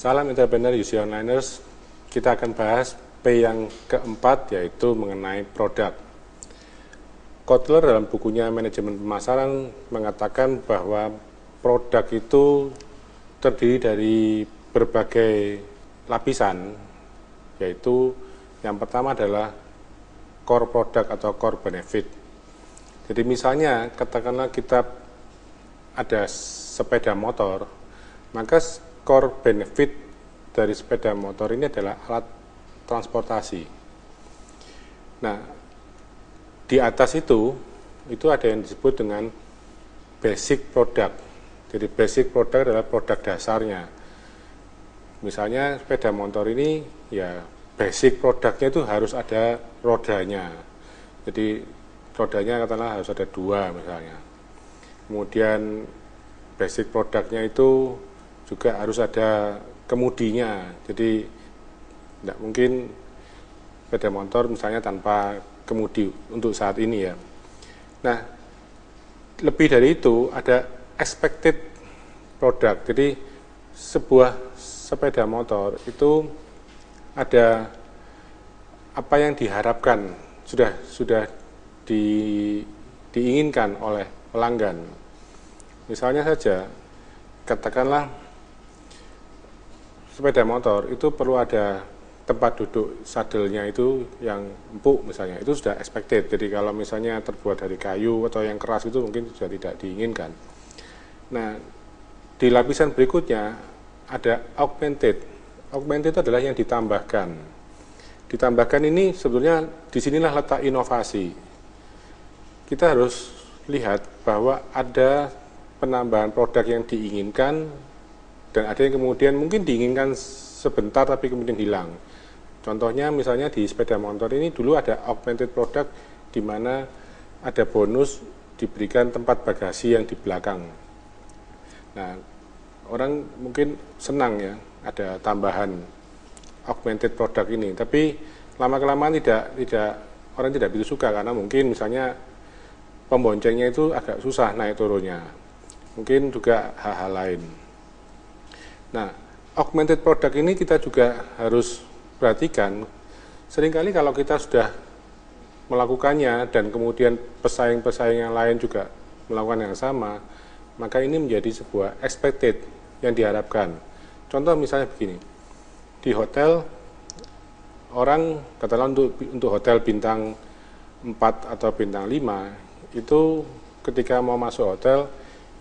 Salam entrepreneur UC Onliners. Kita akan bahas P yang keempat, yaitu mengenai produk. Kotler dalam bukunya Manajemen Pemasaran mengatakan bahwa produk itu terdiri dari berbagai lapisan, yaitu yang pertama adalah core product atau core benefit. Jadi misalnya katakanlah kita ada sepeda motor, maka core benefit dari sepeda motor ini adalah alat transportasi. Nah, di atas itu ada yang disebut dengan basic product. Jadi basic product adalah produk dasarnya. Misalnya sepeda motor ini ya basic produknya itu harus ada rodanya. Jadi rodanya katakanlah harus ada 2 misalnya. Kemudian basic produknya itu juga harus ada kemudinya. Jadi tidak mungkin sepeda motor misalnya tanpa kemudi untuk saat ini ya. Nah, lebih dari itu ada expected product. Jadi sebuah sepeda motor itu ada apa yang diharapkan, sudah diinginkan oleh pelanggan. Misalnya saja, katakanlah sepeda motor itu perlu ada tempat duduk sadelnya itu yang empuk misalnya, itu sudah expected. Jadi kalau misalnya terbuat dari kayu atau yang keras itu mungkin sudah tidak diinginkan. Nah, di lapisan berikutnya ada augmented. Augmented itu adalah yang ditambahkan. Ditambahkan ini sebetulnya disinilah letak inovasi. Kita harus lihat bahwa ada penambahan produk yang diinginkan dan ada yang kemudian mungkin diinginkan sebentar tapi kemudian hilang. Contohnya misalnya di sepeda motor ini dulu ada augmented product di mana ada bonus diberikan tempat bagasi yang di belakang. Nah, orang mungkin senang ya ada tambahan augmented product ini, tapi lama-kelamaan orang tidak begitu suka karena mungkin misalnya pemboncengnya itu agak susah naik turunnya, mungkin juga hal-hal lain. Nah, augmented product ini kita juga harus perhatikan. Seringkali kalau kita sudah melakukannya dan kemudian pesaing-pesaing yang lain juga melakukan yang sama, maka ini menjadi sebuah expected yang diharapkan. Contoh misalnya begini, di hotel orang katakanlah untuk hotel bintang 4 atau bintang 5 itu ketika mau masuk hotel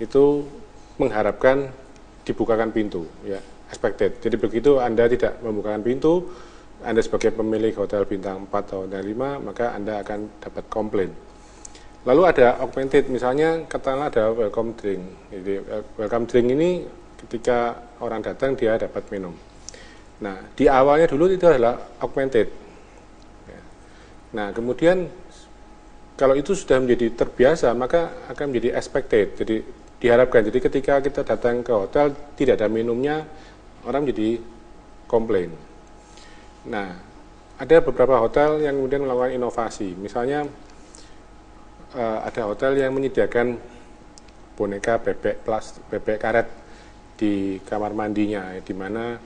itu mengharapkan dibukakan pintu, ya, expected. Jadi begitu Anda tidak membukakan pintu, Anda sebagai pemilik hotel bintang 4 atau bintang 5, maka Anda akan dapat komplain. Lalu ada augmented, misalnya katakanlah ada welcome drink. Jadi welcome drink ini ketika orang datang dia dapat minum. Nah, di awalnya dulu itu adalah augmented. Nah, kemudian kalau itu sudah menjadi terbiasa, maka akan menjadi expected. Jadi diharapkan. Jadi ketika kita datang ke hotel tidak ada minumnya, orang jadi komplain. Nah, ada beberapa hotel yang kemudian melakukan inovasi. Misalnya ada hotel yang menyediakan boneka bebek karet di kamar mandinya, di mana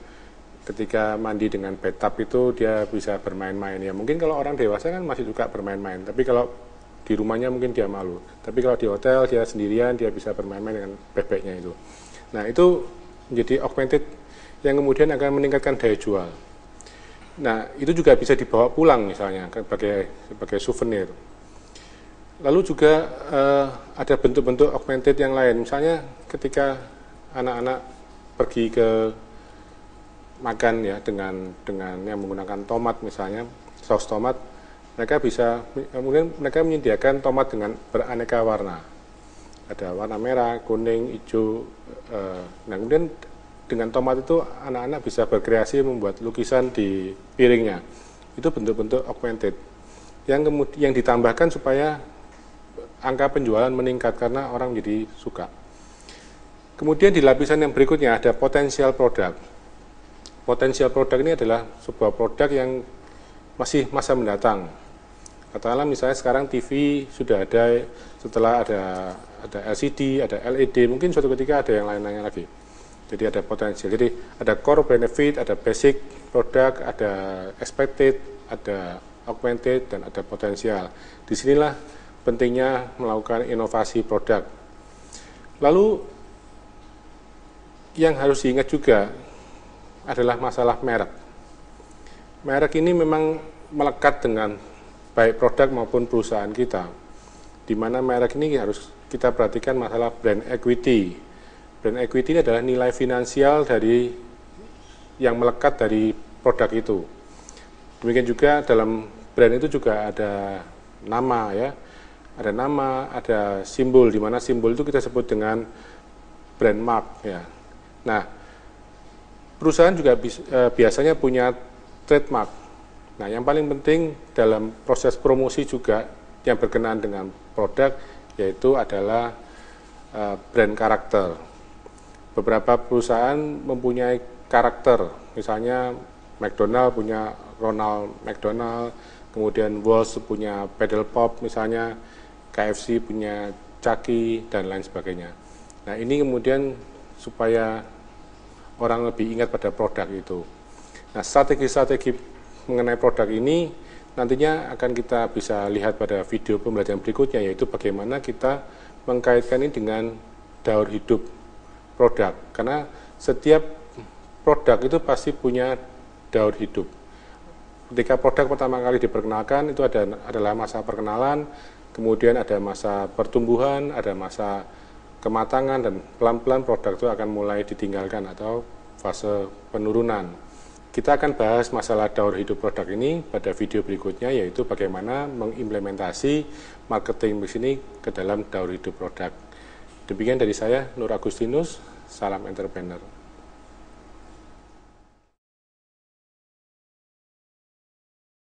ketika mandi dengan bathtub itu dia bisa bermain-main. Ya mungkin kalau orang dewasa kan masih suka bermain-main, tapi kalau di rumahnya mungkin dia malu. Tapi kalau di hotel dia sendirian, dia bisa bermain-main dengan bebeknya itu. Nah, itu menjadi augmented yang kemudian akan meningkatkan daya jual. Nah, itu juga bisa dibawa pulang misalnya sebagai souvenir. Lalu juga ada bentuk-bentuk augmented yang lain. Misalnya ketika anak-anak pergi ke makan ya dengan yang menggunakan tomat misalnya, saus tomat, mereka menyediakan tomat dengan beraneka warna. Ada warna merah, kuning, hijau. Nah, kemudian dengan tomat itu anak-anak bisa berkreasi membuat lukisan di piringnya. Itu bentuk-bentuk augmented yang ditambahkan supaya angka penjualan meningkat karena orang jadi suka. Kemudian di lapisan yang berikutnya ada potensial produk. Potensial produk ini adalah sebuah produk yang masih masa mendatang. Katakanlah misalnya sekarang TV sudah ada, setelah ada LCD, ada LED, mungkin suatu ketika ada yang lain-lainnya lagi. Jadi ada potensial. Jadi ada core benefit, ada basic product, ada expected, ada augmented, dan ada potensial. Disinilah pentingnya melakukan inovasi produk. Lalu yang harus diingat juga adalah masalah merek. Merek ini memang melekat dengan baik produk maupun perusahaan kita, di mana merek ini harus kita perhatikan masalah brand equity. Brand equity ini adalah nilai finansial dari yang melekat dari produk itu. Demikian juga dalam brand itu juga ada nama ya, ada nama, ada simbol, di mana simbol itu kita sebut dengan brand mark ya. Nah, perusahaan juga biasanya punya trademark. Nah, yang paling penting dalam proses promosi juga yang berkenaan dengan produk yaitu adalah brand karakter. Beberapa perusahaan mempunyai karakter, misalnya McDonald punya Ronald McDonald, kemudian Walls punya Paddle Pop misalnya, KFC punya Chucky, dan lain sebagainya. Nah, ini kemudian supaya orang lebih ingat pada produk itu. Nah, strategi-strategi mengenai produk ini nantinya akan kita bisa lihat pada video pembelajaran berikutnya, yaitu bagaimana kita mengkaitkan ini dengan daur hidup produk, karena setiap produk itu pasti punya daur hidup. Ketika produk pertama kali diperkenalkan itu adalah masa perkenalan, kemudian ada masa pertumbuhan, ada masa kematangan, dan pelan-pelan produk itu akan mulai ditinggalkan atau fase penurunan. Kita akan bahas masalah daur hidup produk ini pada video berikutnya, yaitu bagaimana mengimplementasi marketing mix ini ke dalam daur hidup produk. Demikian dari saya, Nur Agustinus, salam entrepreneur.